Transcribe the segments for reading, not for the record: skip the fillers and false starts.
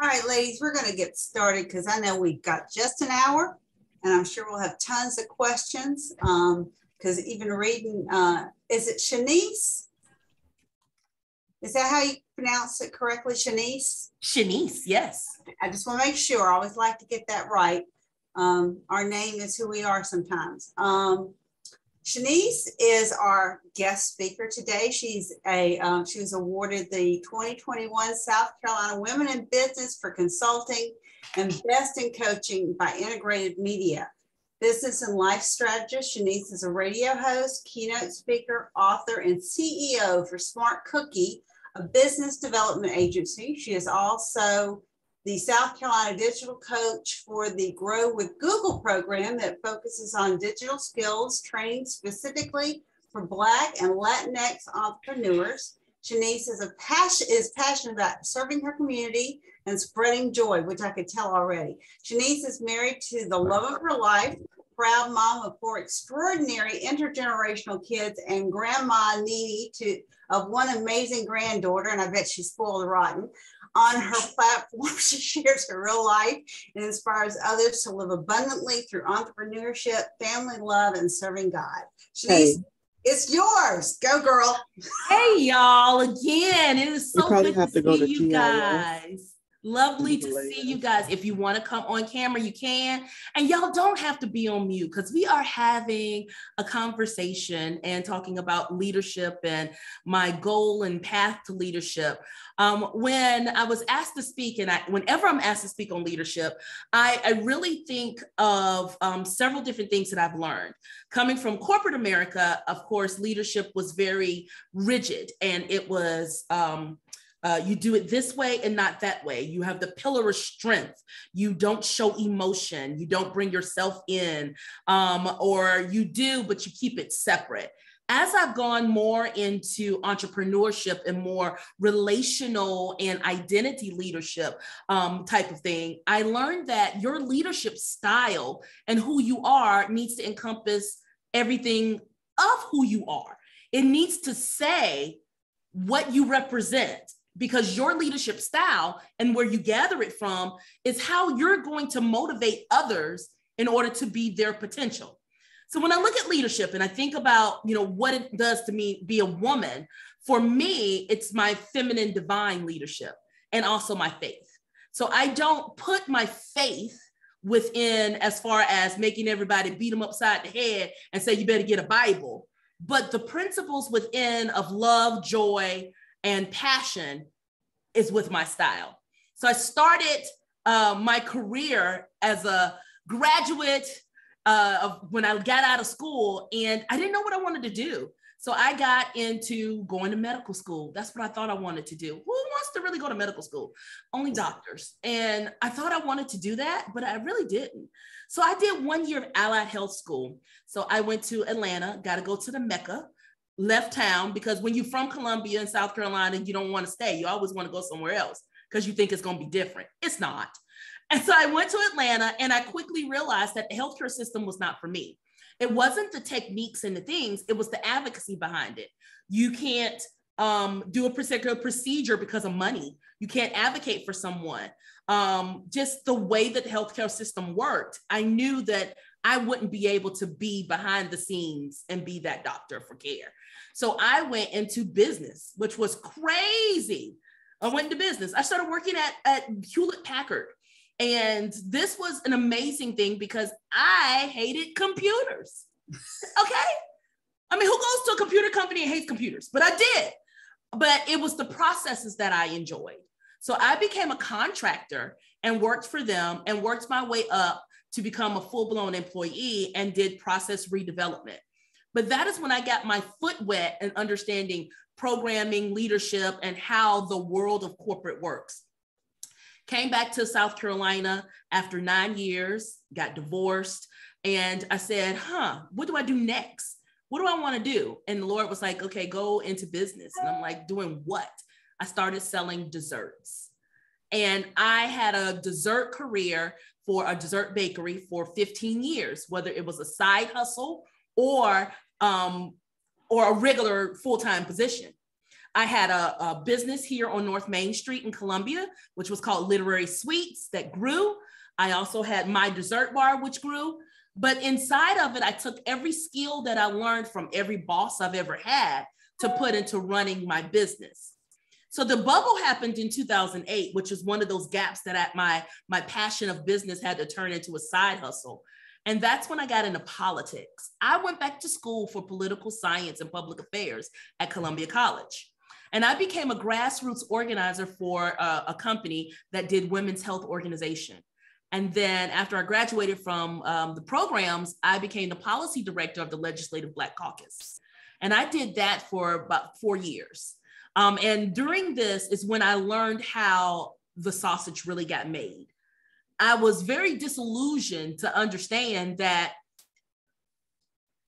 All right, ladies, we're going to get started because I know we've got just an hour and I'm sure we'll have tons of questions. Because even reading, is it Shennice? Is that how you pronounce it correctly, Shennice? Shennice, yes. I just want to make sure. I always like to get that right. Our name is who we are sometimes. Shennice is our guest speaker today. She was awarded the 2021 South Carolina Women in Business for Consulting and Best in Coaching by Integrated Media. Business and life strategist, Shennice is a radio host, keynote speaker, author, and CEO for Smart Cookie, a business development agency. She is also the South Carolina digital coach for the Grow with Google program that focuses on digital skills training specifically for Black and Latinx entrepreneurs. Shennice is passionate about serving her community and spreading joy, which I could tell already. Shennice is married to the love of her life, proud mom of 4 extraordinary intergenerational kids, and grandma Nene of one amazing granddaughter, and I bet she's spoiled rotten. On her platform, she shares her real life and inspires others to live abundantly through entrepreneurship, family love, and serving God. Shennice, it's yours. Go, girl. Hey, y'all. Again, it is so good to see you GIS. guys. Lovely to see you guys. If you want to come on camera, you can. And y'all don't have to be on mute because we are having a conversation and talking about leadership and my goal and path to leadership. When I was asked to speak, and whenever I'm asked to speak on leadership, I really think of several different things that I've learned. Coming from corporate America, of course, leadership was very rigid, and it was you do it this way and not that way. You have the pillar of strength. You don't show emotion. You don't bring yourself in, or you do, but you keep it separate. As I've gone more into entrepreneurship and more relational and identity leadership type of thing, I learned that your leadership style and who you are needs to encompass everything of who you are. It needs to say what you represent, because your leadership style and where you gather it from is how you're going to motivate others in order to be their potential. So when I look at leadership and I think about, what it does to me be a woman, for me, it's my feminine divine leadership and also my faith. So I don't put my faith within as far as making everybody beat them upside the head and say, you better get a Bible. But the principles within of love, joy, and passion is with my style. So I started my career as a graduate when I got out of school, and I didn't know what I wanted to do. So I got into going to medical school. That's what I thought I wanted to do. Who wants to really go to medical school? Only doctors. And I thought I wanted to do that, but I really didn't. So I did 1 year of allied health school. So I went to Atlanta, got to go to the Mecca, left town, because when you're from Columbia in South Carolina, you don't want to stay. You always want to go somewhere else because you think it's going to be different. It's not. And so I went to Atlanta, and I quickly realized that the healthcare system was not for me. It wasn't the techniques and the things, it was the advocacy behind it. You can't do a particular procedure because of money. You can't advocate for someone. Just the way that the healthcare system worked, I knew that I wouldn't be able to be behind the scenes and be that doctor for care. So I went into business, which was crazy. I went into business. I started working at Hewlett Packard. And this was an amazing thing because I hated computers. Okay. I mean, who goes to a computer company and hates computers? But I did. But it was the processes that I enjoyed. So I became a contractor and worked for them and worked my way up to become a full-blown employee and did process redevelopment. But that is when I got my foot wet in understanding programming, leadership, and how the world of corporate works. Came back to South Carolina after 9 years, got divorced, and I said, what do I do next? What do I want to do? And the Lord was like, okay, go into business. And I'm like, doing what? I started selling desserts. And I had a dessert career for a dessert bakery for 15 years, whether it was a side hustle or a regular full-time position. I had a business here on North Main Street in Columbia, which was called Literary Sweets, that grew. I also had my dessert bar, which grew. But inside of it, I took every skill that I learned from every boss I've ever had to put into running my business. So the bubble happened in 2008, which is one of those gaps that my passion of business had to turn into a side hustle. And that's when I got into politics. I went back to school for political science and public affairs at Columbia College. And I became a grassroots organizer for a company that did women's health organization. And then after I graduated from the programs, I became the policy director of the Legislative Black Caucus. And I did that for about 4 years. And during this is when I learned how the sausage really got made. I was very disillusioned to understand that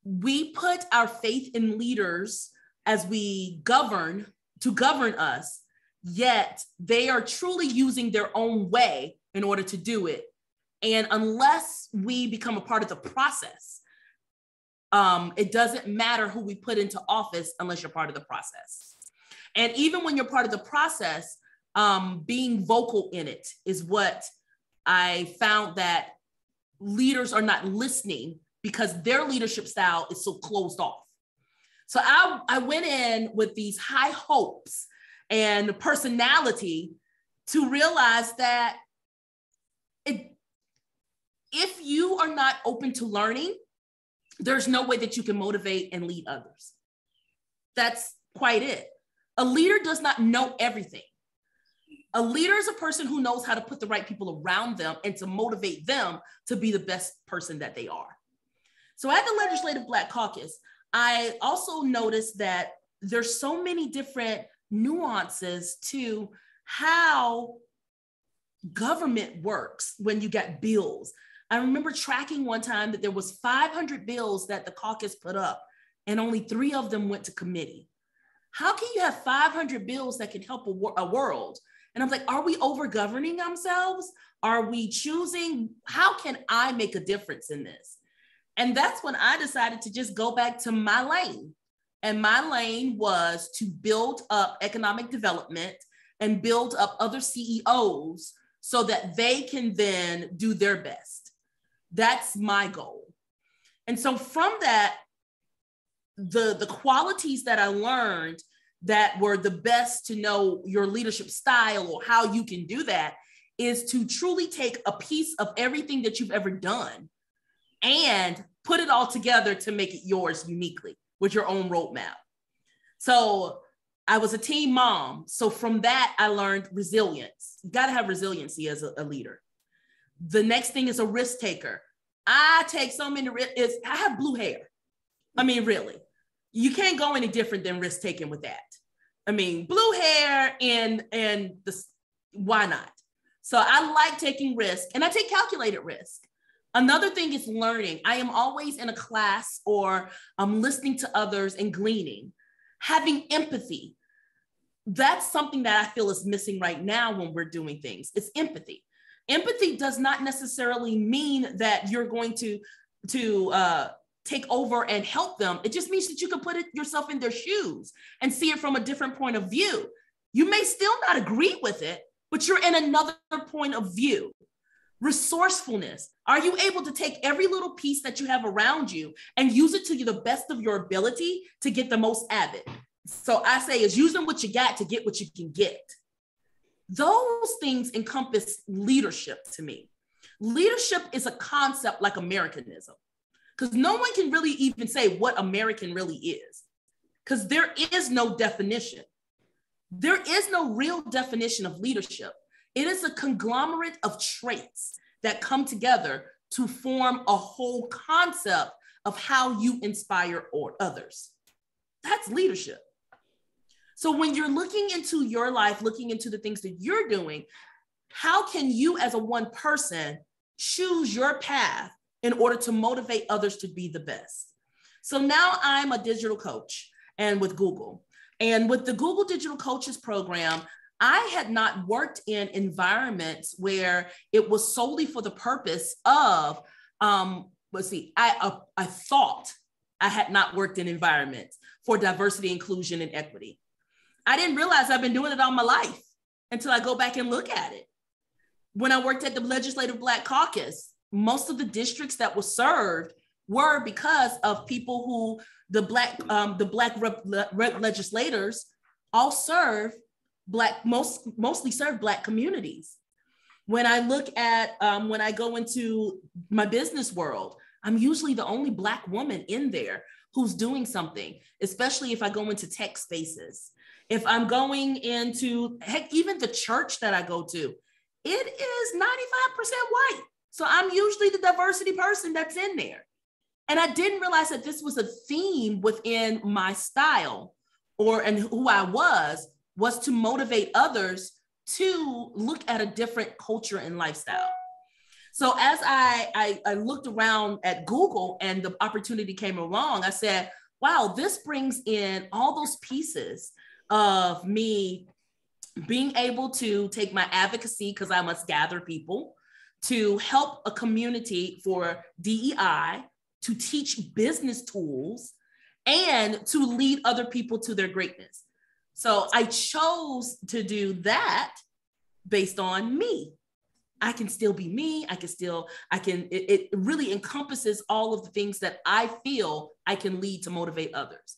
we put our faith in leaders as we govern to govern us, yet they are truly using their own way in order to do it. And unless we become a part of the process, it doesn't matter who we put into office unless you're part of the process. And even when you're part of the process, being vocal in it is what I found that leaders are not listening because their leadership style is so closed off. So I went in with these high hopes and personality to realize that if you are not open to learning, there's no way that you can motivate and lead others. That's quite it. A leader does not know everything. A leader is a person who knows how to put the right people around them and to motivate them to be the best person that they are. So at the Legislative Black Caucus, I also noticed that there's so many different nuances to how government works when you get bills. I remember tracking one time that there was 500 bills that the caucus put up and only 3 of them went to committee. How can you have 500 bills that can help a world? And I'm like, are we over-governing ourselves? Are we choosing, how can I make a difference in this? And that's when I decided to just go back to my lane. And my lane was to build up economic development and build up other CEOs so that they can then do their best. That's my goal. And so from that, the qualities that I learned that were the best to know your leadership style or how you can do that is to truly take a piece of everything that you've ever done and put it all together to make it yours uniquely with your own roadmap. So I was a teen mom. So from that, I learned resilience. You got to have resiliency as a leader. The next thing is a risk taker. I take so many risks. I have blue hair. I mean, really, you can't go any different than risk taking with that. I mean, blue hair and why not? So I like taking risk and I take calculated risk. Another thing is learning. I am always in a class or I'm listening to others and gleaning. Having empathy. That's something that I feel is missing right now when we're doing things. It's empathy. Empathy does not necessarily mean that you're going to take over and help them. It just means that you can put yourself in their shoes and see it from a different point of view. You may still not agree with it, but you're in another point of view. Resourcefulness. Are you able to take every little piece that you have around you and use it to the best of your ability to get the most out of it? So I say is using what you got to get what you can get. Those things encompass leadership to me. Leadership is a concept like Americanism, because no one can really even say what American really is, because there is no definition. There is no real definition of leadership. It is a conglomerate of traits that come together to form a whole concept of how you inspire others. That's leadership. So when you're looking into your life, looking into the things that you're doing, how can you as a one person choose your path in order to motivate others to be the best? So now I'm a digital coach and with Google. And with the Google Digital Coaches Program, I had not worked in environments where it was solely for the purpose of, I thought I had not worked in environments for diversity, inclusion, and equity. I didn't realize I've been doing it all my life until I go back and look at it. When I worked at the Legislative Black Caucus, most of the districts that were served were because of people who the black legislators all serve mostly serve Black communities. When I look at, when I go into my business world, I'm usually the only Black woman in there who's doing something, especially if I go into tech spaces. If I'm going into, heck, even the church that I go to, it is 95% white. So I'm usually the diversity person that's in there. And I didn't realize that this was a theme within my style and who I was to motivate others to look at a different culture and lifestyle. So as I looked around at Google and the opportunity came along, I said, wow, this brings in all those pieces of me being able to take my advocacy, because I must gather people, to help a community for DEI, to teach business tools, and to lead other people to their greatness. So I chose to do that based on me. I can still be me. It really encompasses all of the things that I feel I can lead to motivate others.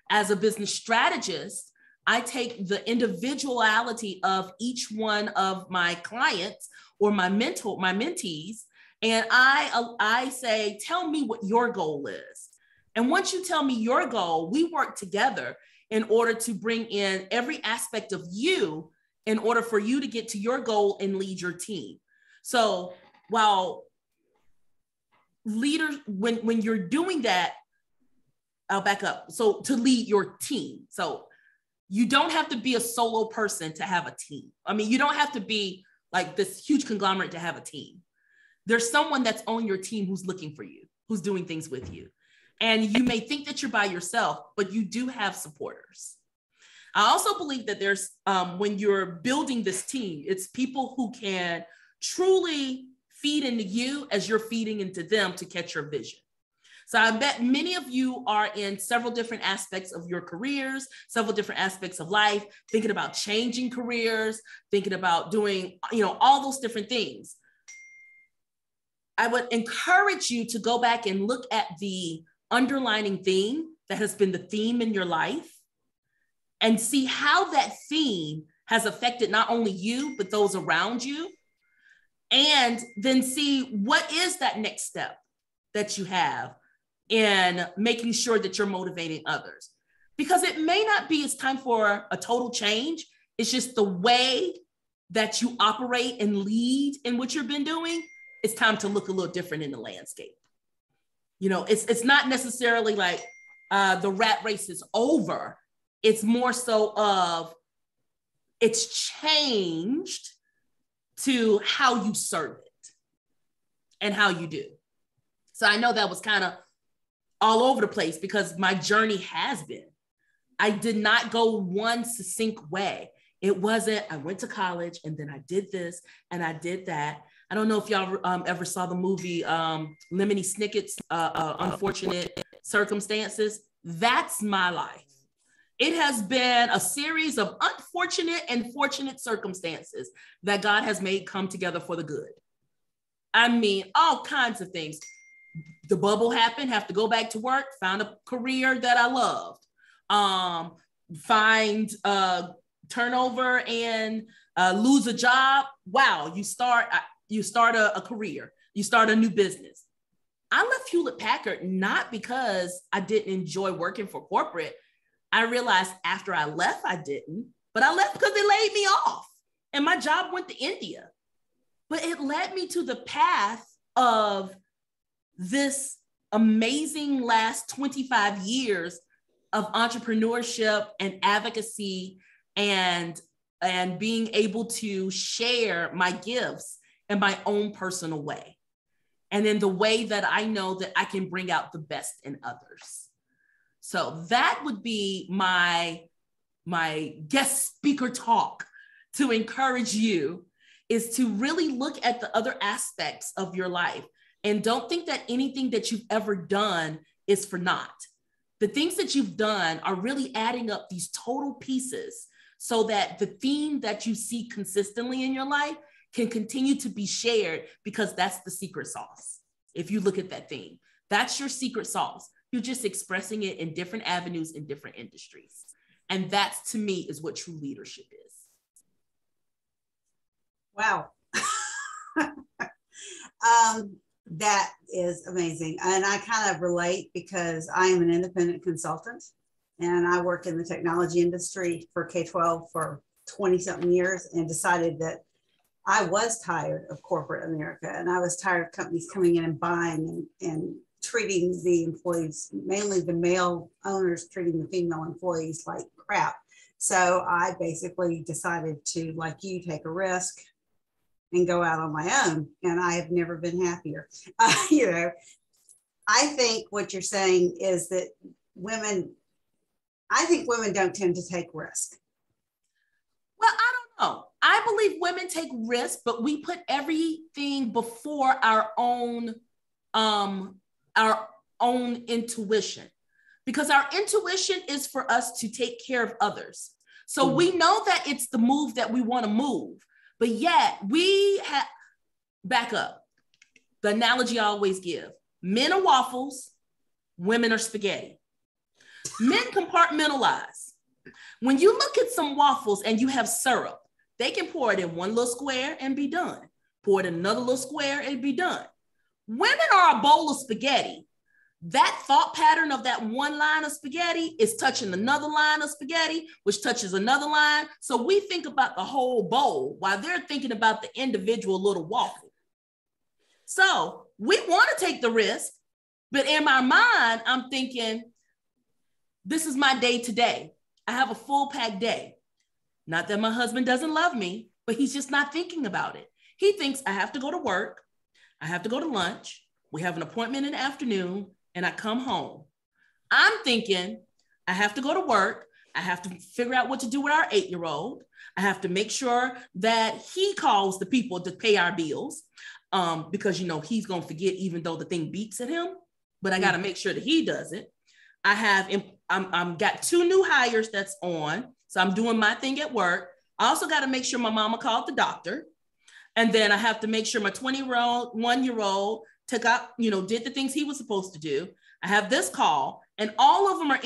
As a business strategist, I take the individuality of each one of my clients or my mentees, and I say, tell me what your goal is. And once you tell me your goal, we work together in order to bring in every aspect of you in order for you to get to your goal and lead your team. So while leaders, when you're doing that, I'll back up. So to lead your team. So you don't have to be a solo person to have a team. I mean, you don't have to be like this huge conglomerate to have a team. There's someone that's on your team who's looking for you, who's doing things with you. And you may think that you're by yourself, but you do have supporters. I also believe that there's, when you're building this team, it's people who can truly feed into you as you're feeding into them to catch your vision. So I bet many of you are in several different aspects of your careers, several different aspects of life, thinking about changing careers, thinking about doing, all those different things. I would encourage you to go back and look at the underlining theme that has been the theme in your life and see how that theme has affected not only you, but those around you. And then see what is that next step that you have in making sure that you're motivating others. Because it may not be it's time for a total change. It's just the way that you operate and lead in what you've been doing. It's time to look a little different in the landscape. It's not necessarily like the rat race is over. It's more so of it's changed to how you serve it and how you do. So I know that was kind of all over the place because my journey has been. I did not go one succinct way. It wasn't, I went to college and then I did this and I did that. I don't know if y'all ever saw the movie Lemony Snicket's Unfortunate Circumstances. That's my life. It has been a series of unfortunate and fortunate circumstances that God has made come together for the good. I mean, all kinds of things. The bubble happened, have to go back to work, found a career that I loved, find turnover and lose a job. Wow, you start a career, you start a new business. I left Hewlett Packard not because I didn't enjoy working for corporate. I realized after I left, I didn't, but I left because they laid me off and my job went to India. But it led me to the path of this amazing last 25 years of entrepreneurship and advocacy and being able to share my gifts in my own personal way. And in the way that I know that I can bring out the best in others. So that would be my guest speaker talk to encourage you, is to really look at the other aspects of your life. And don't think that anything that you've ever done is for naught. The things that you've done are really adding up these total pieces so that the theme that you see consistently in your life can continue to be shared, because that's the secret sauce. If you look at that theme, that's your secret sauce. You're just expressing it in different avenues in different industries. And that's, to me, is what true leadership is. Wow. That is amazing. And I kind of relate because I am an independent consultant and I work in the technology industry for K-12 for 20 something years, and decided that I was tired of corporate America, and I was tired of companies coming in and buying and treating the employees, mainly the male owners, treating the female employees like crap. So I basically decided to, like you, take a risk and go out on my own. And I have never been happier. You know, I think what you're saying is that I think women don't tend to take risk. Well, I don't know. I believe women take risks, but we put everything before our own intuition, because our intuition is for us to take care of others. So we know that it's the move that we want to move, but yet we have, back up, the analogy I always give: men are waffles, women are spaghetti. Men compartmentalize. When you look at some waffles and you have syrup, they can pour it in one little square and be done. Pour it in another little square and be done. Women are a bowl of spaghetti. That thought pattern of that one line of spaghetti is touching another line of spaghetti, which touches another line. So we think about the whole bowl while they're thinking about the individual little waffle. So we want to take the risk, but in my mind, I'm thinking, this is my day today. I have a full packed day. Not that my husband doesn't love me, but he's just not thinking about it. He thinks I have to go to work, I have to go to lunch, we have an appointment in the afternoon, and I come home. I'm thinking I have to go to work, I have to figure out what to do with our 8-year-old, I have to make sure that he calls the people to pay our bills, because you know he's gonna forget even though the thing beeps at him, but I gotta make sure that he does it. I'm got 2 new hires that's on, so I'm doing my thing at work. I also got to make sure my mama called the doctor, and then I have to make sure my 1-year-old took out, did the things he was supposed to do. I have this call, and all of them are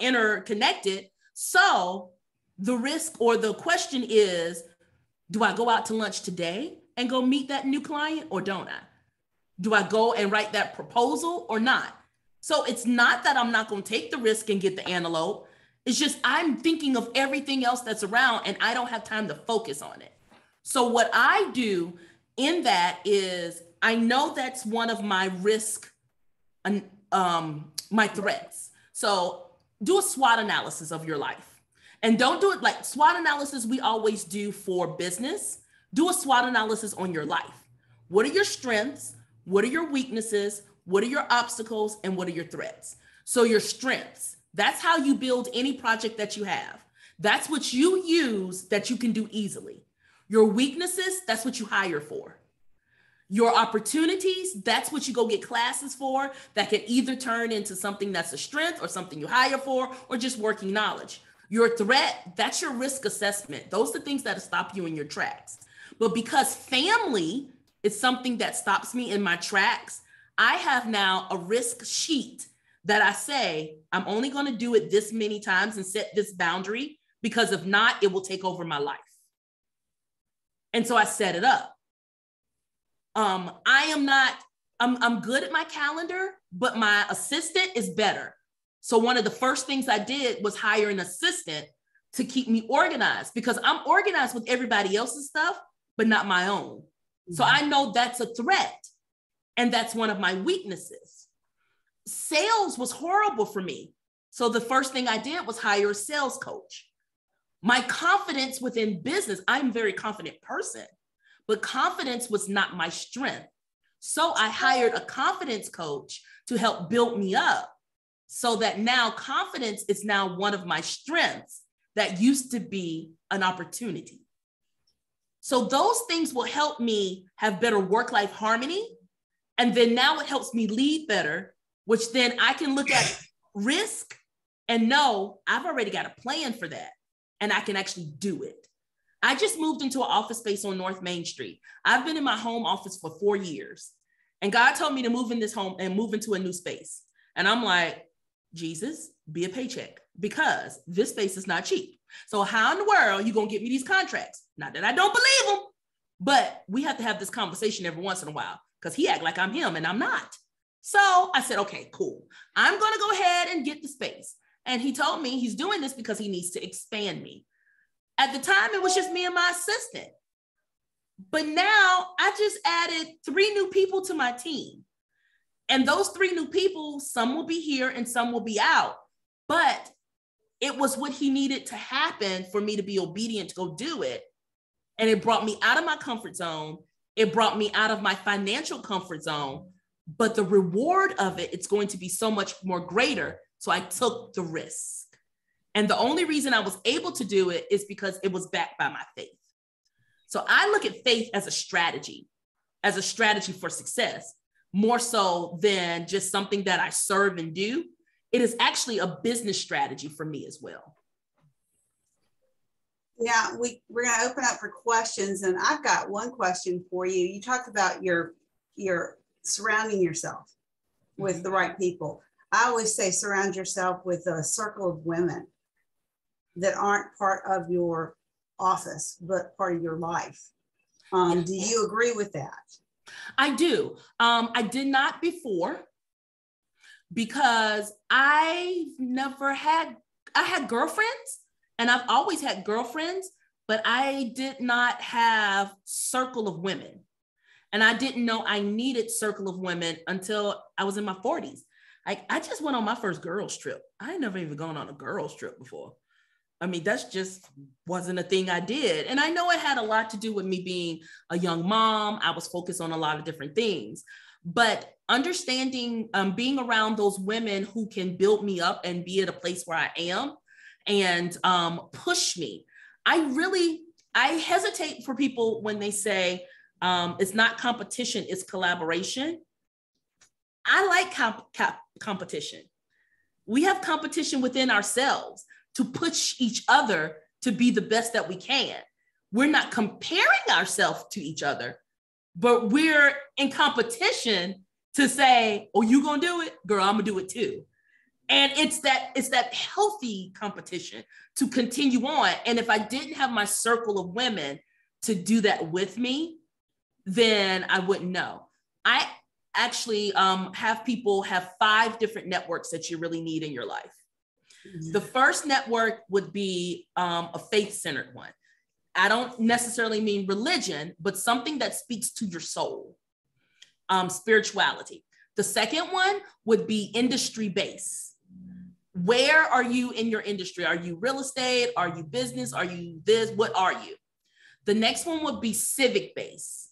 interconnected. So the risk or the question is, do I go out to lunch today and go meet that new client, or don't I? Do I go and write that proposal or not? So it's not that I'm not going to take the risk and get the antelope. It's just I'm thinking of everything else that's around and I don't have time to focus on it. So what I do in that is I know that's one of my risk, my threats. So do a SWOT analysis of your life. And don't do it like SWOT analysis we always do for business. Do a SWOT analysis on your life. What are your strengths? What are your weaknesses? What are your obstacles and what are your threats? So your strengths, that's how you build any project that you have. That's what you use that you can do easily. Your weaknesses, that's what you hire for. Your opportunities, that's what you go get classes for that can either turn into something that's a strength or something you hire for or just working knowledge. Your threat, that's your risk assessment. Those are the things that stop you in your tracks. But because family is something that stops me in my tracks, I have now a risk sheet that I say, I'm only going to do it this many times and set this boundary, because if not, it will take over my life. And so I set it up. I'm good at my calendar, but my assistant is better. So one of the first things I did was hire an assistant to keep me organized, because I'm organized with everybody else's stuff, but not my own. Mm-hmm. So I know that's a threat. And that's one of my weaknesses. Sales was horrible for me. So the first thing I did was hire a sales coach. My confidence within business, I'm a very confident person, but confidence was not my strength. So I hired a confidence coach to help build me up so that now confidence is now one of my strengths that used to be an opportunity. So those things will help me have better work-life harmony. And then now it helps me lead better, which then I can look at risk and know I've already got a plan for that. and I can actually do it. I just moved into an office space on North Main Street. I've been in my home office for 4 years, and God told me to move in this home and move into a new space. And I'm like, Jesus, be a paycheck, because this space is not cheap. So how in the world are you going to get me these contracts? Not that I don't believe them, but we have to have this conversation every once in a while, because he act like I'm him and I'm not. So I said, okay, cool. I'm going to go ahead and get the space. And he told me he's doing this because he needs to expand me. At the time, it was just me and my assistant. But now I just added 3 new people to my team. And those 3 new people, some will be here and some will be out. But it was what he needed to happen for me to be obedient to go do it. And it brought me out of my comfort zone. It brought me out of my financial comfort zone. But the reward of it, it's going to be so much more greater. So I took the risk. And the only reason I was able to do it is because it was backed by my faith. So I look at faith as a strategy for success, more so than just something that I serve and do. It is actually a business strategy for me as well. Now we're going to open up for questions, and I've got one question for you. You talked about your surrounding yourself with the right people. I always say surround yourself with a circle of women that aren't part of your office, but part of your life. Do you agree with that? I do. I did not before, because I had girlfriends, and I've always had girlfriends, but I did not have circle of women. And I didn't know I needed circle of women until I was in my 40s. I just went on my first girls trip. I had never even gone on a girls trip before. I mean, that's just wasn't a thing I did. And I know it had a lot to do with me being a young mom. I was focused on a lot of different things, but understanding, being around those women who can build me up and be at a place where I am and push me. I hesitate for people when they say it's not competition, it's collaboration. I like competition. We have competition within ourselves to push each other to be the best that we can. We're not comparing ourselves to each other, but we're in competition to say, oh, you gonna do it? Girl, I'm gonna do it too. And it's that healthy competition to continue on. And if I didn't have my circle of women to do that with me, then I wouldn't know. I actually have people have 5 different networks that you really need in your life. The first network would be a faith-centered one. I don't necessarily mean religion, but something that speaks to your soul, spirituality. The second one would be industry-based. Where are you in your industry? Are you real estate? Are you business? Are you this? What are you? The next one would be civic-based.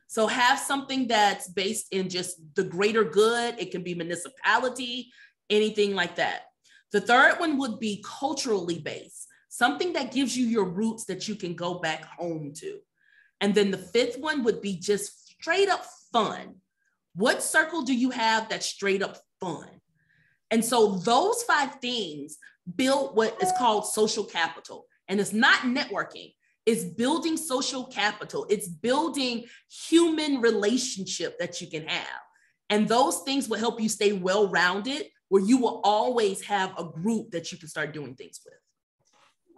So have something that's based in just the greater good. It can be municipality, anything like that. The third one would be culturally based, something that gives you your roots that you can go back home to. And then the 5th one would be just straight up fun. What circle do you have that's straight up fun? And so those 5 things build what is called social capital. And it's not networking. It's building social capital. It's building human relationship that you can have. And those things will help you stay well-rounded, where you will always have a group that you can start doing things with.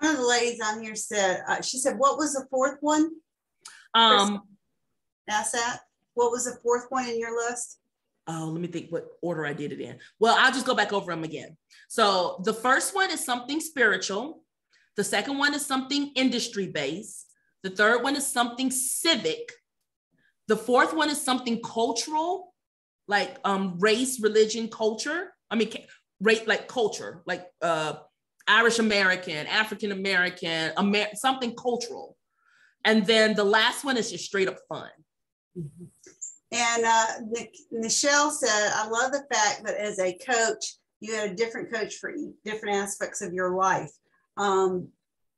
One of the ladies on here said, she said, what was the 4th one? Ask that. What was the 4th one in your list? Oh, let me think what order I did it in. Well, I'll just go back over them again. So the first one is something spiritual. The second one is something industry-based. The third one is something civic. The 4th one is something cultural, like race, religion, culture. I mean, like culture, like Irish American, African American, something cultural. And then the last one is just straight up fun. Mm-hmm. And Nichelle said, I love the fact that as a coach, you had a different coach for different aspects of your life.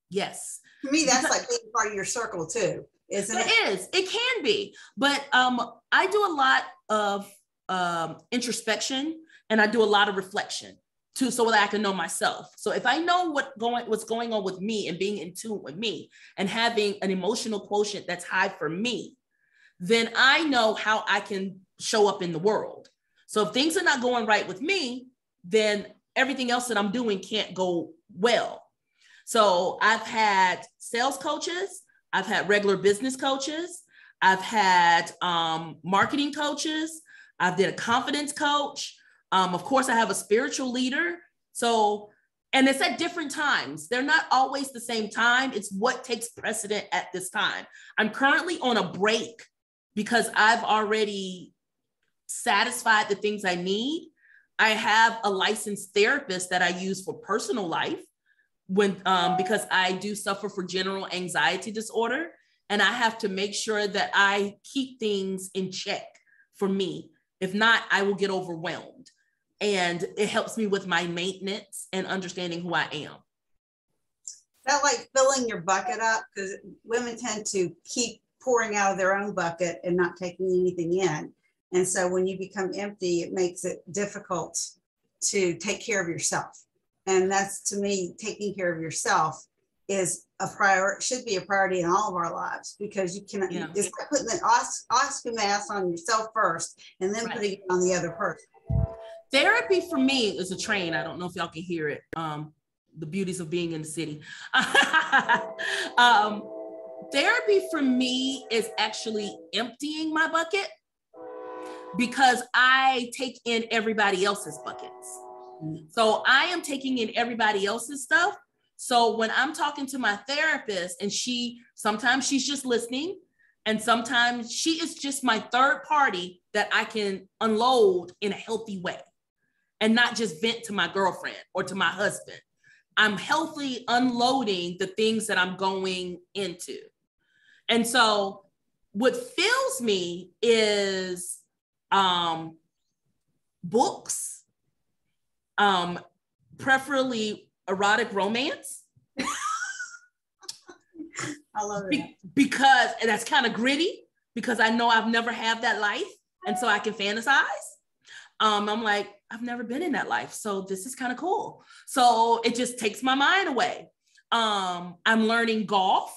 Yes. To me, that's like being part of your circle too, isn't it? It is. It can be. But I do a lot of introspection, and I do a lot of reflection. so that I can know myself. So if I know what's going on with me and being in tune with me and having an emotional quotient that's high for me, then I know how I can show up in the world. So if things are not going right with me, then everything else that I'm doing can't go well. So I've had sales coaches, I've had regular business coaches, I've had marketing coaches, I've did a confidence coach. Of course, I have a spiritual leader. So, and it's at different times. They're not always the same time. It's what takes precedent at this time. I'm currently on a break because I've already satisfied the things I need. I have a licensed therapist that I use for personal life because I do suffer from general anxiety disorder. And I have to make sure that I keep things in check for me. If not, I will get overwhelmed. And it helps me with my maintenance and understanding who I am. That like filling your bucket up, because women tend to keep pouring out of their own bucket and not taking anything in. And so when you become empty, it makes it difficult to take care of yourself. And that's, to me, taking care of yourself is a priority, should be a priority in all of our lives, because you cannot, it's like putting the Oscar mask on yourself first and then putting it on the other person. Therapy for me is a train. I don't know if y'all can hear it. The beauties of being in the city. Therapy for me is actually emptying my bucket, because I take in everybody else's buckets. So I am taking in everybody else's stuff. So when I'm talking to my therapist and sometimes she's just listening, and sometimes she is just my third party that I can unload in a healthy way and not just vent to my girlfriend or to my husband. I'm healthy unloading the things that I'm going into. And so what fills me is books, preferably erotic romance. I love it. Because, and that's kind of gritty, because I know I've never had that life. And so I can fantasize. I'm like, I've never been in that life. So this is kind of cool. So it just takes my mind away. I'm learning golf.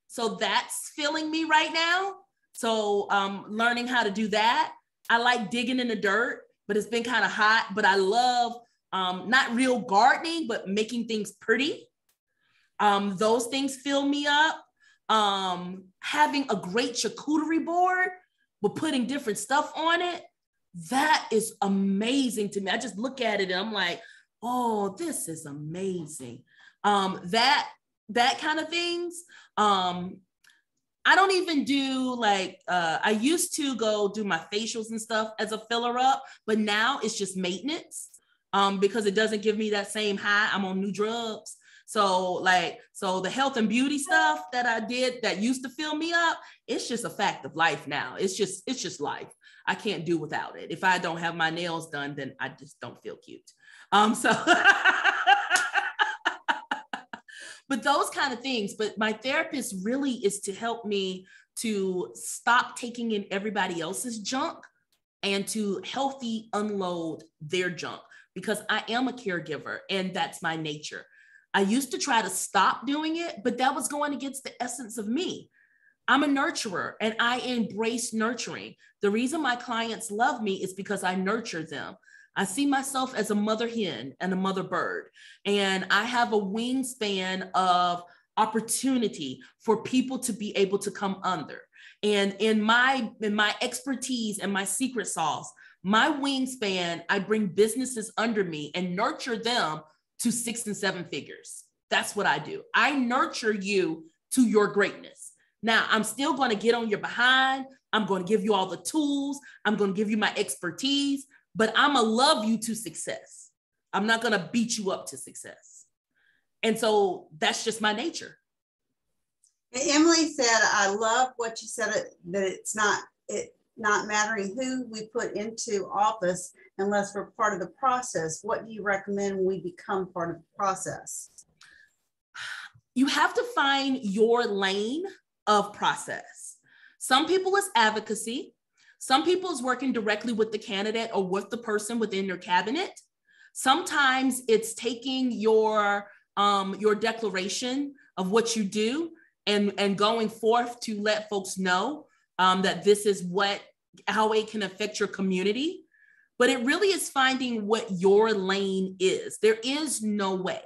So that's filling me right now. So learning how to do that. I like digging in the dirt, but it's been kind of hot, but I love not real gardening, but making things pretty. Those things fill me up. Having a great charcuterie board with putting different stuff on it, that is amazing to me. I just look at it and I'm like, oh, this is amazing. That kind of things. I don't even do like, I used to go do my facials and stuff as a filler up, but now it's just maintenance because it doesn't give me that same high. I'm on new drugs. So the health and beauty stuff that I did that used to fill me up, it's just a fact of life now. It's just life. I can't do without it. If I don't have my nails done, then I just don't feel cute. But those kind of things. But my therapist really is to help me to stop taking in everybody else's junk and to healthy unload their junk, because I am a caregiver and that's my nature. I used to try to stop doing it, but that was going against the essence of me. I'm a nurturer and I embrace nurturing. The reason my clients love me is because I nurture them. I see myself as a mother hen and a mother bird, and I have a wingspan of opportunity for people to be able to come under. And in my expertise and my secret sauce, my wingspan, I bring businesses under me and nurture them to 6 and 7 figures. That's what I do. I nurture you to your greatness. Now, I'm still going to get on your behind. I'm going to give you all the tools. I'm going to give you my expertise, but I'm going to love you to success. I'm not going to beat you up to success. And so that's just my nature. Emily said, I love what you said, that it's not mattering who we put into office unless we're part of the process. What do you recommend when we become part of the process? You have to find your lane of process. Some people it's advocacy. Some people is working directly with the candidate or with the person within your cabinet. Sometimes it's taking your declaration of what you do and going forth to let folks know that this is how it can affect your community. But it really is finding what your lane is. There is no way.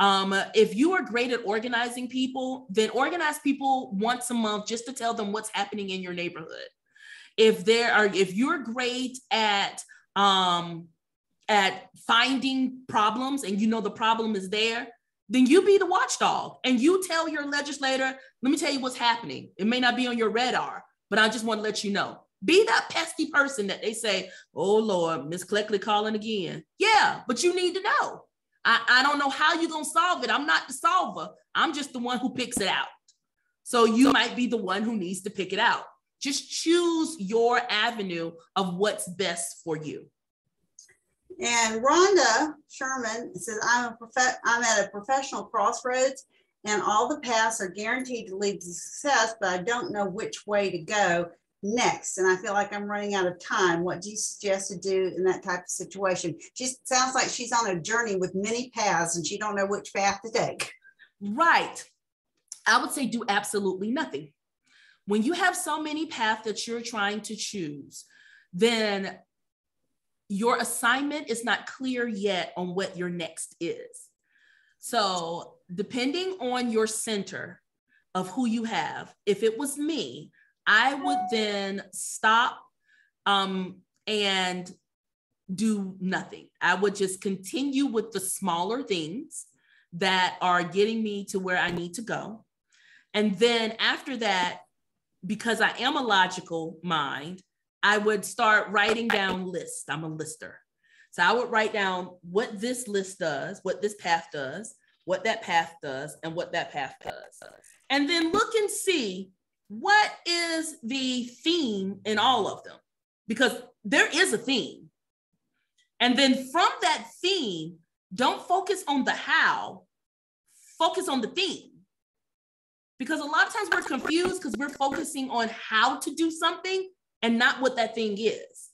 If you are great at organizing people, then organize people once a month just to tell them what's happening in your neighborhood. If you're great at finding problems and you know the problem is there, then you be the watchdog and you tell your legislator, let me tell you what's happening. It may not be on your radar, but I just want to let you know. Be that pesky person that they say, oh Lord, Miss Cleckley calling again. Yeah, but you need to know. I don't know how you're going to solve it. I'm not the solver. I'm just the one who picks it out. So you might be the one who needs to pick it out. Just choose your avenue of what's best for you. And Rhonda Sherman says, I'm at a professional crossroads and all the paths are guaranteed to lead to success, but I don't know which way to go next. And I feel like I'm running out of time. What do you suggest to do in that type of situation? She sounds like she's on a journey with many paths and she don't know which path to take. Right. I would say do absolutely nothing. When you have so many paths that you're trying to choose, then your assignment is not clear yet on what your next is. So depending on your center of who you have, if it was me, I would then stop and do nothing. I would just continue with the smaller things that are getting me to where I need to go. And then after that, because I am a logical mind, I would start writing down lists. I'm a lister. So I would write down what this list does, what this path does, what that path does, and what that path does. And then look and see what is the theme in all of them, because there is a theme. And then from that theme, don't focus on the how, focus on the theme. Because a lot of times we're confused because we're focusing on how to do something and not what that thing is.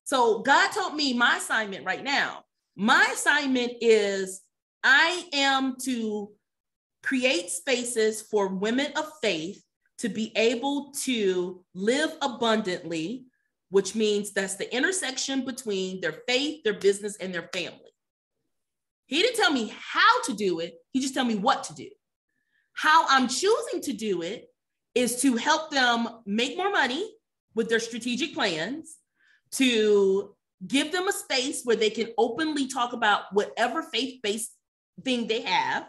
So God told me my assignment right now, my assignment is I am to create spaces for women of faith to be able to live abundantly, which means that's the intersection between their faith, their business, and their family. He didn't tell me how to do it. He just told me what to do. How I'm choosing to do it is to help them make more money with their strategic plans, to give them a space where they can openly talk about whatever faith-based thing they have,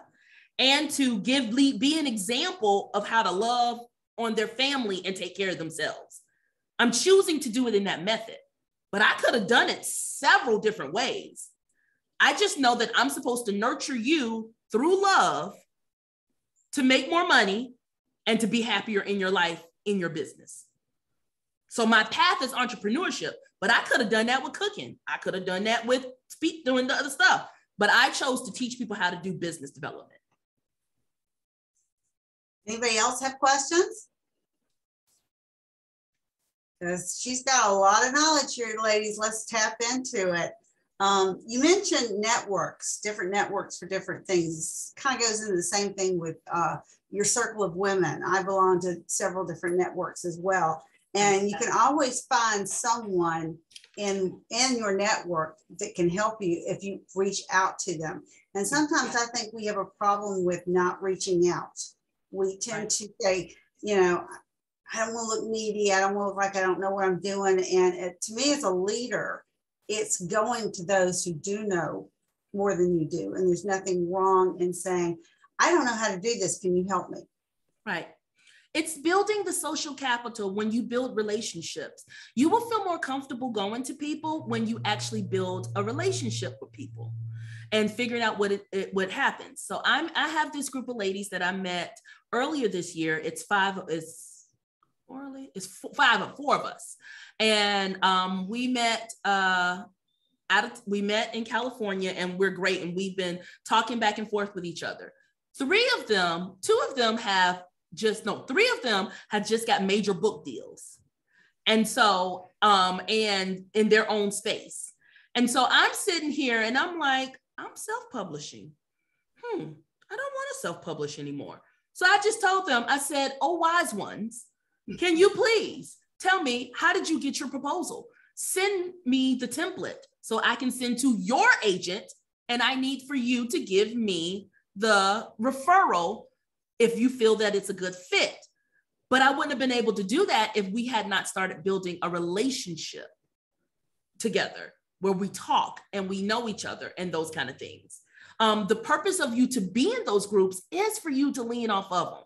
and to be an example of how to love on their family and take care of themselves. I'm choosing to do it in that method, but I could have done it several different ways. I just know that I'm supposed to nurture you through love to make more money and to be happier in your life, in your business. So my path is entrepreneurship, but I could have done that with cooking. I could have done that with doing the other stuff, but I chose to teach people how to do business development. Anybody else have questions? Because she's got a lot of knowledge here, ladies. Let's tap into it. You mentioned networks, different networks for different things. Kind of goes into the same thing with your circle of women. I belong to several different networks as well. And you can always find someone in your network that can help you if you reach out to them. And sometimes I think we have a problem with not reaching out. We tend to say, you know, I don't want to look needy. I don't want to look like I don't know what I'm doing. And to me as a leader, it's going to those who do know more than you do. And there's nothing wrong in saying, I don't know how to do this. Can you help me? Right. It's building the social capital. When you build relationships, you will feel more comfortable going to people when you actually build a relationship with people and figuring out what happens. So I have this group of ladies that I met earlier this year. It's four of us. And we met in California, and we're great. And we've been talking back and forth with each other. Three of them have just got major book deals. And so, and in their own space. And so I'm sitting here and I'm like, I'm self-publishing. I don't want to self-publish anymore. So I just told them, I said, oh, wise ones, can you please tell me, how did you get your proposal? Send me the template so I can send to your agent, and I need for you to give me the referral if you feel that it's a good fit. But I wouldn't have been able to do that if we had not started building a relationship together where we talk and we know each other and those kind of things. The purpose of you to be in those groups is for you to lean off of them.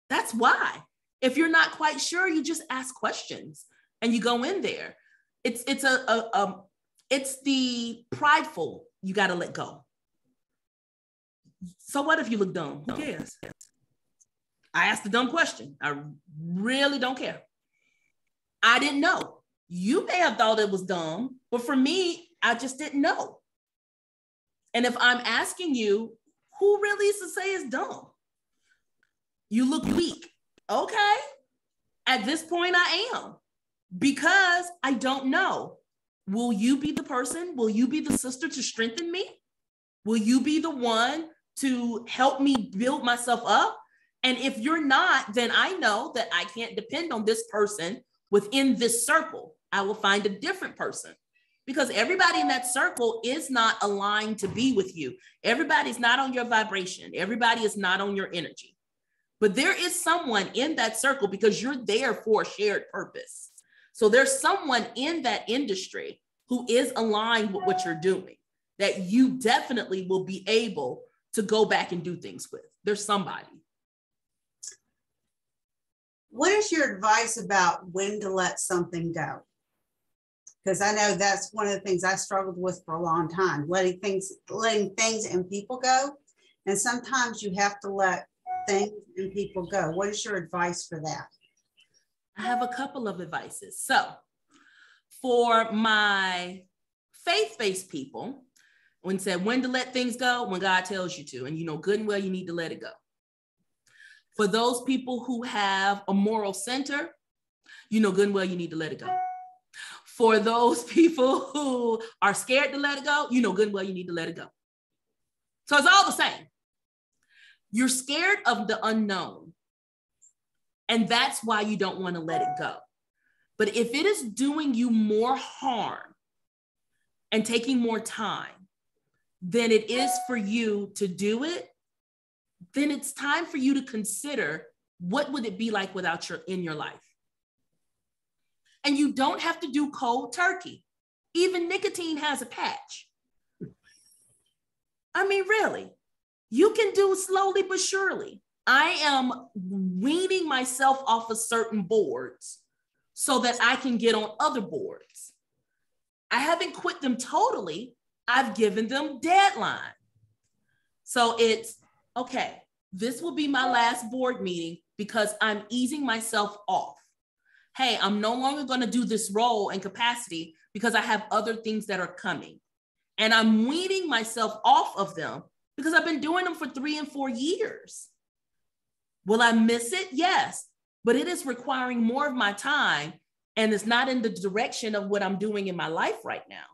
That's why. If you're not quite sure, you just ask questions and you go in there. It's the prideful you got to let go. So what if you look dumb? Who cares? I asked a dumb question. I really don't care. I didn't know. You may have thought it was dumb, but for me, I just didn't know. And if I'm asking you, who really is to say it's dumb? You look weak. Okay. At this point, I am, because I don't know. Will you be the person? Will you be the sister to strengthen me? Will you be the one to help me build myself up? And if you're not, then I know that I can't depend on this person within this circle. I will find a different person, because everybody in that circle is not aligned to be with you. Everybody's not on your vibration. Everybody is not on your energy. But there is someone in that circle, because you're there for a shared purpose. So there's someone in that industry who is aligned with what you're doing that you definitely will be able to go back and do things with. There's somebody. What is your advice about when to let something go? Because I know that's one of the things I struggled with for a long time, letting things and people go. And sometimes you have to let things and people go. What is your advice for that? I have a couple of advices. So for my faith-based people, when to let things go, when God tells you to, and you know good and well you need to let it go. For those people who have a moral center, you know good and well you need to let it go. For those people who are scared to let it go, you know good and well you need to let it go. So it's all the same. You're scared of the unknown, and that's why you don't want to let it go. But if it is doing you more harm and taking more time than it is for you to do it, then it's time for you to consider, what would it be like without in your life? And you don't have to do cold turkey. Even nicotine has a patch. I mean, really, you can do slowly but surely. I am weaning myself off of certain boards so that I can get on other boards. I haven't quit them totally. I've given them deadline. So it's, okay, this will be my last board meeting because I'm easing myself off. Hey, I'm no longer going to do this role and capacity because I have other things that are coming. And I'm weaning myself off of them because I've been doing them for 3 and 4 years. Will I miss it? Yes, but it is requiring more of my time, and it's not in the direction of what I'm doing in my life right now.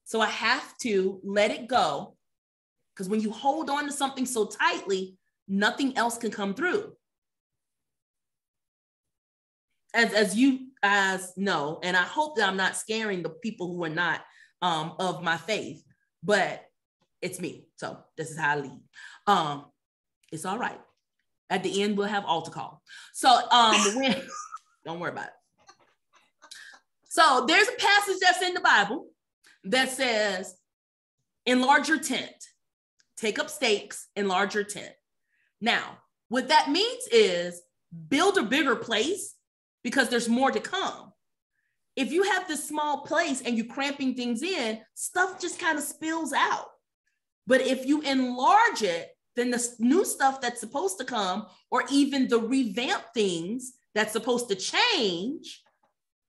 So I have to let it go, because when you hold on to something so tightly, nothing else can come through. As you guys know, and I hope that I'm not scaring the people who are not of my faith, but it's me. So this is how I lead. It's all right. At the end, we'll have altar call. So don't worry about it. So there's a passage that's in the Bible that says, enlarge your tent, take up stakes, enlarge your tent. Now, what that means is build a bigger place because there's more to come. If you have this small place and you're cramping things in, stuff just kind of spills out. But if you enlarge it, then the new stuff that's supposed to come, or even the revamped things that's supposed to change,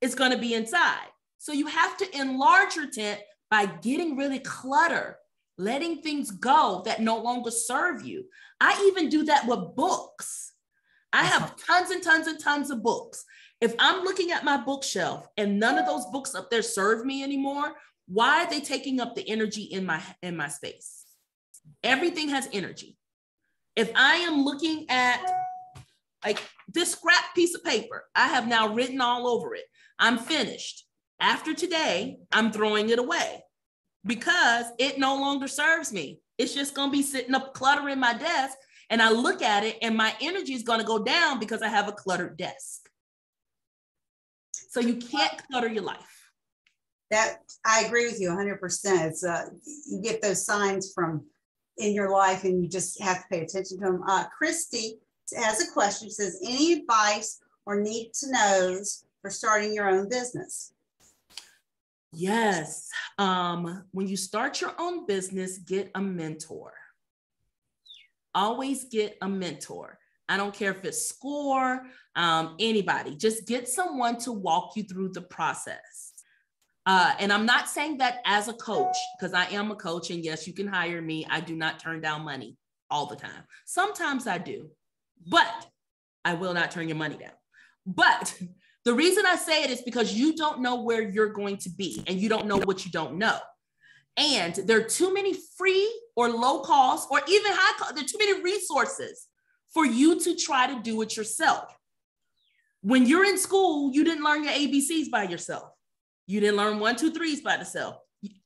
is going to be inside. So you have to enlarge your tent by getting rid of clutter, letting things go that no longer serve you. I even do that with books. I have tons and tons and tons of books. If I'm looking at my bookshelf and none of those books up there serve me anymore, Why are they taking up the energy in my space? Everything has energy. If I am looking at like this scrap piece of paper, I have now written all over it. I'm finished. After today, I'm throwing it away because it no longer serves me. It's just going to be sitting up cluttering my desk, and I look at it and my energy is going to go down because I have a cluttered desk. So you can't clutter your life. That I agree with you 100%. It's you get those signs from in your life, and you just have to pay attention to them. Christy has a question. She says, any advice or need to knows for starting your own business? Yes. When you start your own business, get a mentor. Always get a mentor. I don't care if it's SCORE, anybody, just get someone to walk you through the process. And I'm not saying that as a coach, because I am a coach, and yes, you can hire me. I do not turn down money all the time. Sometimes I do, but I will not turn your money down. But the reason I say it is because you don't know where you're going to be, and you don't know what you don't know. And there are too many free or low cost or even high cost. There are too many resources for you to try to do it yourself. When you're in school, you didn't learn your ABCs by yourself. You didn't learn 1, 2, 3s by yourself.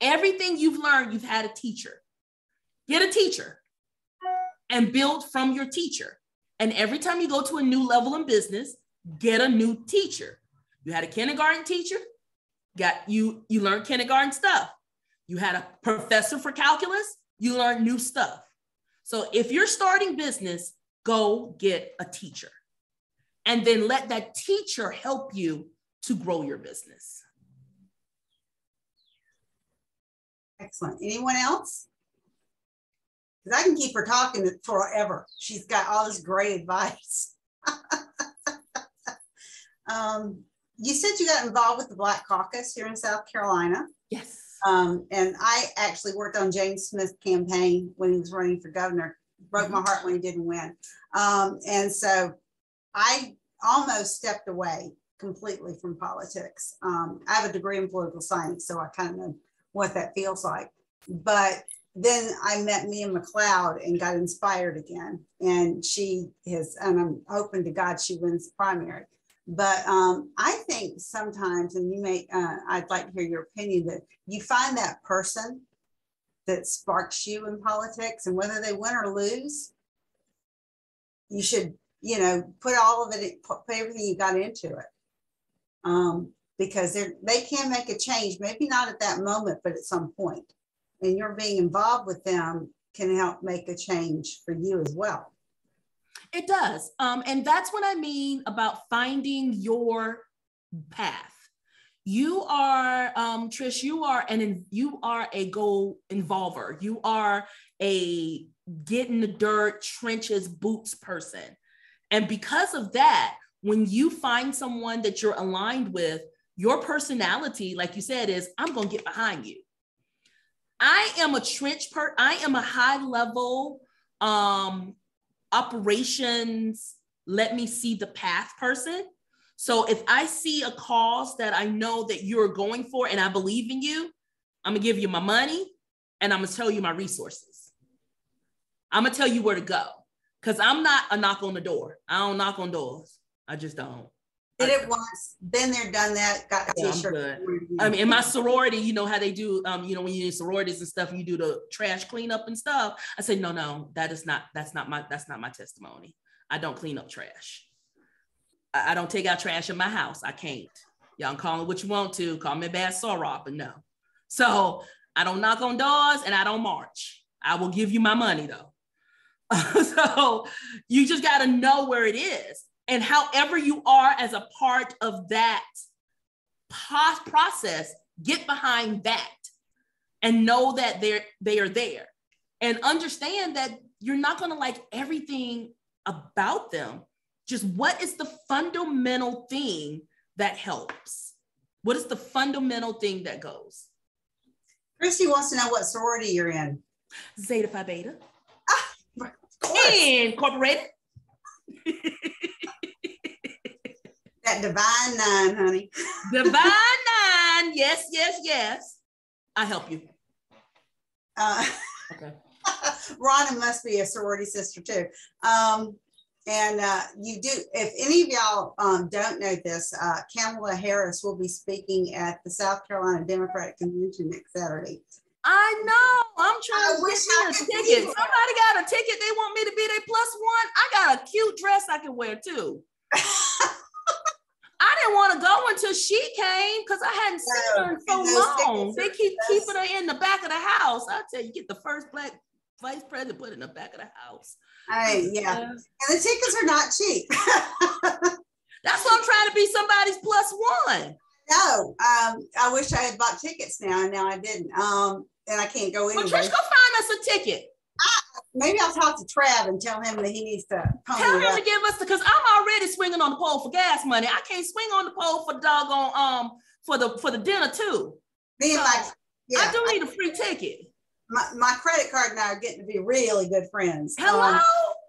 Everything you've learned, you've had a teacher. Get a teacher and build from your teacher. And every time you go to a new level in business, get a new teacher. You had a kindergarten teacher, you learned kindergarten stuff. You had a professor for calculus, you learned new stuff. So if you're starting business, go get a teacher. And then let that teacher help you to grow your business. Excellent. Anyone else? Because I can keep her talking forever. She's got all this great advice. You said you got involved with the Black Caucus here in South Carolina. Yes. And I actually worked on James Smith's campaign when he was running for governor. Broke my heart when he didn't win. And so I almost stepped away completely from politics. I have a degree in political science, so I kind of know what that feels like. But then I met Mia McLeod and got inspired again. And and I'm hoping to God she wins the primary. But I think sometimes, and I'd like to hear your opinion, that you find that person that sparks you in politics, and whether they win or lose, you should, put all of it, put everything you got into it. Because they can make a change, maybe not at that moment, but at some point. And your being involved with them can help make a change for you as well. It does. And that's what I mean about finding your path. You are, Trish, you are a goal involver. You are a get in the dirt, trenches, boots person. And because of that, when you find someone that you're aligned with, your personality, like you said, is I'm going to get behind you. I am a I am a high level operations, let me see the path person. So if I see a cause that I know that you're going for and I believe in you, I'm going to give you my money and I'm going to tell you my resources. I'm going to tell you where to go, because I'm not a knock on the door. I don't knock on doors. I just don't. Did it once, been there, done that, got the t-shirt. I mean, in my sorority, you know how they do, when you do sororities and stuff, you do the trash cleanup and stuff. I said, no, that's not my testimony. I don't clean up trash. I don't take out trash in my house. I can't. Y'all can call it what you want to, call me a bad soror, but no. So I don't knock on doors and I don't march. I will give you my money though. So you just got to know where it is. And however you are as a part of that process, get behind that and know that they are there, and understand that you're not going to like everything about them. Just what is the fundamental thing that helps? What is the fundamental thing that goes? Christy wants to know what sorority you're in. Zeta Phi Beta. Of course. Incorporated. That divine 9, honey. Divine 9. Yes. I help you. Okay. Rhonda must be a sorority sister too. And you do, if any of y'all don't know this, Kamala Harris will be speaking at the South Carolina Democratic Convention next Saturday. I know. I'm trying to get me a ticket. Somebody got a ticket. They want me to be their +1. I got a cute dress I can wear too. I didn't want to go until she came because I hadn't seen her in so long. They keep keeping her in the back of the house. I tell you, get the first Black vice president put in the back of the house. Yeah. And the tickets are not cheap. That's why I'm trying to be somebody's +1. No, I wish I had bought tickets now, and now I didn't. And I can't go anyway. Well, Trish, go find us a ticket. Maybe I'll talk to Trav and tell him that he needs to tell him to give us because I'm already swinging on the pole for gas money. I can't swing on the pole for doggone for the dinner too. Being like, yeah, I do need a free ticket. My credit card and I are getting to be really good friends. Hello?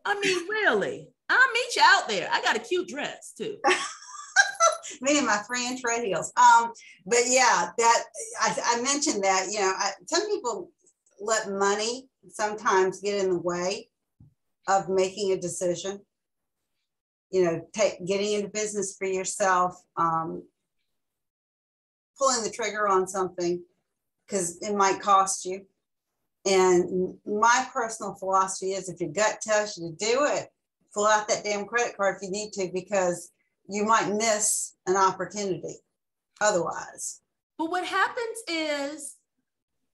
I mean, really? I'll meet you out there. I got a cute dress too. Me and my 3-inch red heels. But yeah, that I mentioned that, you know, some people let money sometimes get in the way of making a decision. You know, getting into business for yourself, pulling the trigger on something because it might cost you. And my personal philosophy is if your gut tells you to do it, pull out that damn credit card if you need to, because you might miss an opportunity otherwise. But what happens is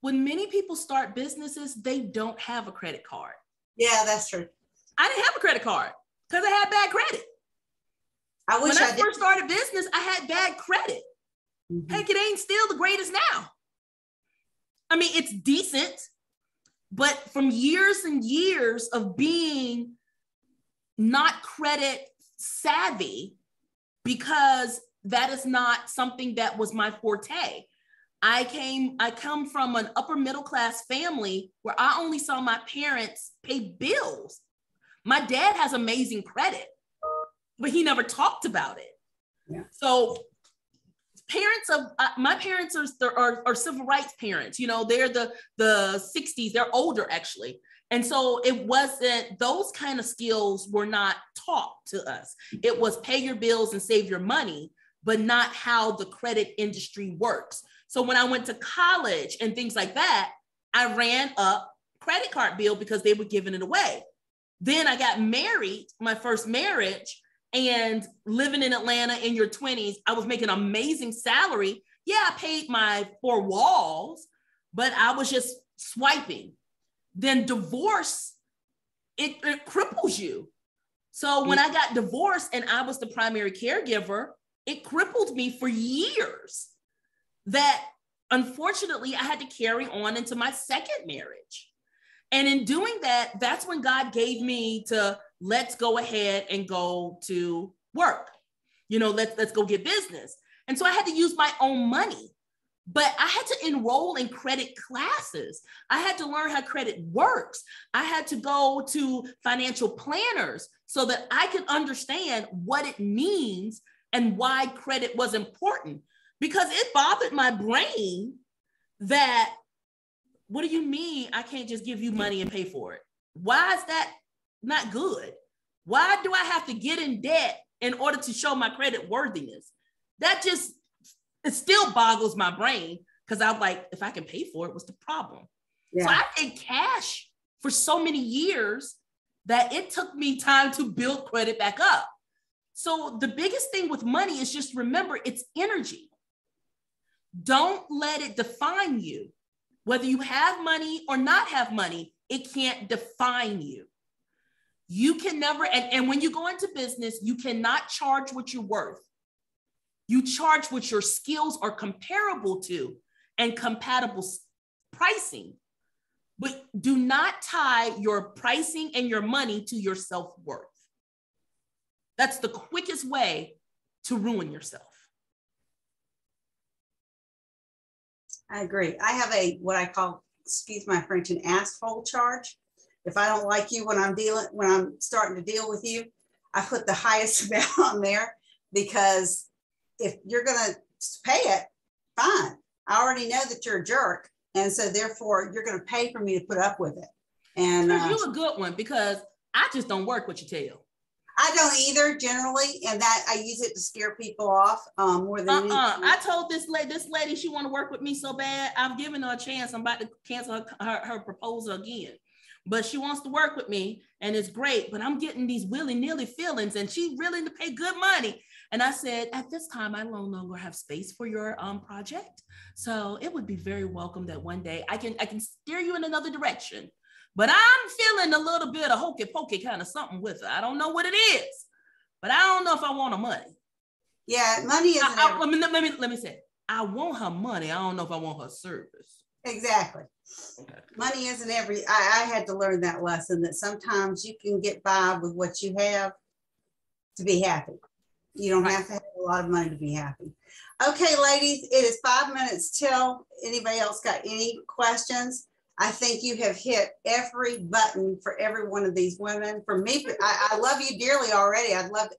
when many people start businesses, they don't have a credit card. Yeah, that's true. I didn't have a credit card because I had bad credit. When I first started business, I had bad credit. Mm-hmm. Heck, it ain't still the greatest now. I mean, it's decent, but from years and years of being not credit savvy, because that is not something that was my forte. I come from an upper middle class family where I only saw my parents pay bills. My dad has amazing credit, but he never talked about it. Yeah. So my parents are civil rights parents. You know, they're the 60s, they're older actually. And so it wasn't, those kind of skills were not taught to us. It was pay your bills and save your money, but not how the credit industry works. So when I went to college and things like that, I ran up credit card bill because they were giving it away. Then I got married, my first marriage, and living in Atlanta in your 20s, I was making an amazing salary. Yeah, I paid my 4 walls, but I was just swiping. Then divorce, it cripples you. So when I got divorced and I was the primary caregiver, it crippled me for years that unfortunately I had to carry on into my second marriage. And in doing that, that's when God gave me to let's go ahead and go to work. You know, let's go get business. And so I had to use my own money. But I had to enroll in credit classes. I had to learn how credit works. I had to go to financial planners so that I could understand what it means and why credit was important. Because it bothered my brain that, what do you mean I can't just give you money and pay for it? Why is that not good? Why do I have to get in debt in order to show my credit worthiness? It still boggles my brain because I'm like, if I can pay for it, what's the problem? Yeah. So I paid cash for so many years that it took me time to build credit back up. So the biggest thing with money is just remember it's energy. Don't let it define you. Whether you have money or not have money, it can't define you. You can never, and when you go into business, you cannot charge what you're worth. You charge what your skills are comparable to and compatible pricing, but do not tie your pricing and your money to your self-worth. That's the quickest way to ruin yourself. I agree. I have what I call, excuse my French, an asshole charge. If I don't like you when I'm starting to deal with you, I put the highest amount on there because if you're going to pay it, fine. I already know that you're a jerk. And so therefore you're going to pay for me to put up with it. And you're a good one, because I just don't work what you tell. I don't either generally, and that I use it to scare people off more than anything. I told this lady she want to work with me so bad. I've given her a chance. I'm about to cancel her proposal again, but she wants to work with me, and it's great. But I'm getting these willy-nilly feelings, and she's willing to pay good money. And I said, at this time, I no longer have space for your project, so it would be very welcome that one day I can steer you in another direction. But I'm feeling a little bit of hokey pokey kind of something with her. I don't know what it is, but I don't know if I want her money. Yeah, money isn't let me say, I want her money. I don't know if I want her service. Exactly. Okay. Money isn't I had to learn that lesson, that sometimes you can get by with what you have to be happy. You don't have to have a lot of money to be happy. Okay, ladies, it is 5 minutes till. Anybody else got any questions? I think you have hit every button for every one of these women. For me, I love you dearly already. I'm going to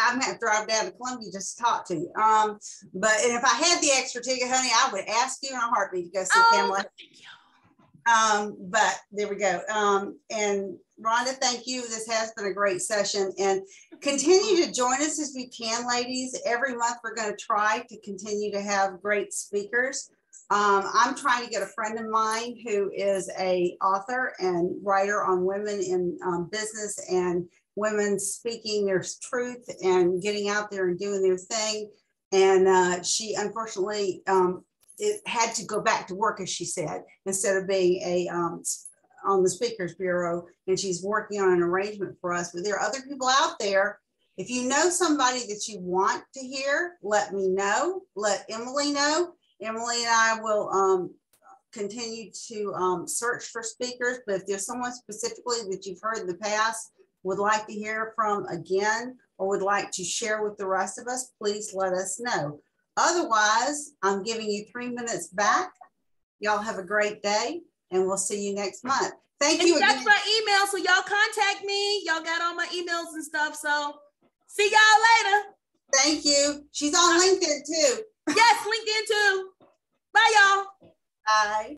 have to drive down to Columbia just to talk to you. But if I had the extra ticket, honey, I would ask you in a heartbeat to go see Pamela. But there we go. And Rhonda, thank you. This has been a great session, and continue to join us as we can, ladies. Every month we're going to try to continue to have great speakers. I'm trying to get a friend of mine who is a author and writer on women in business and women speaking their truth and getting out there and doing their thing. And she unfortunately had to go back to work, as she said, instead of being on the Speakers Bureau. And she's working on an arrangement for us. But there are other people out there. If you know somebody that you want to hear, let me know. Let Emily know. Emily and I will continue to search for speakers, but if there's someone specifically that you've heard in the past, would like to hear from again, or would like to share with the rest of us, please let us know. Otherwise, I'm giving you 3 minutes back. Y'all have a great day, and we'll see you next month. Thank you again. That's my email, so y'all contact me. Y'all got all my emails and stuff, so see y'all later. Thank you. She's on LinkedIn too. Yes, LinkedIn too. Bye, y'all. Bye.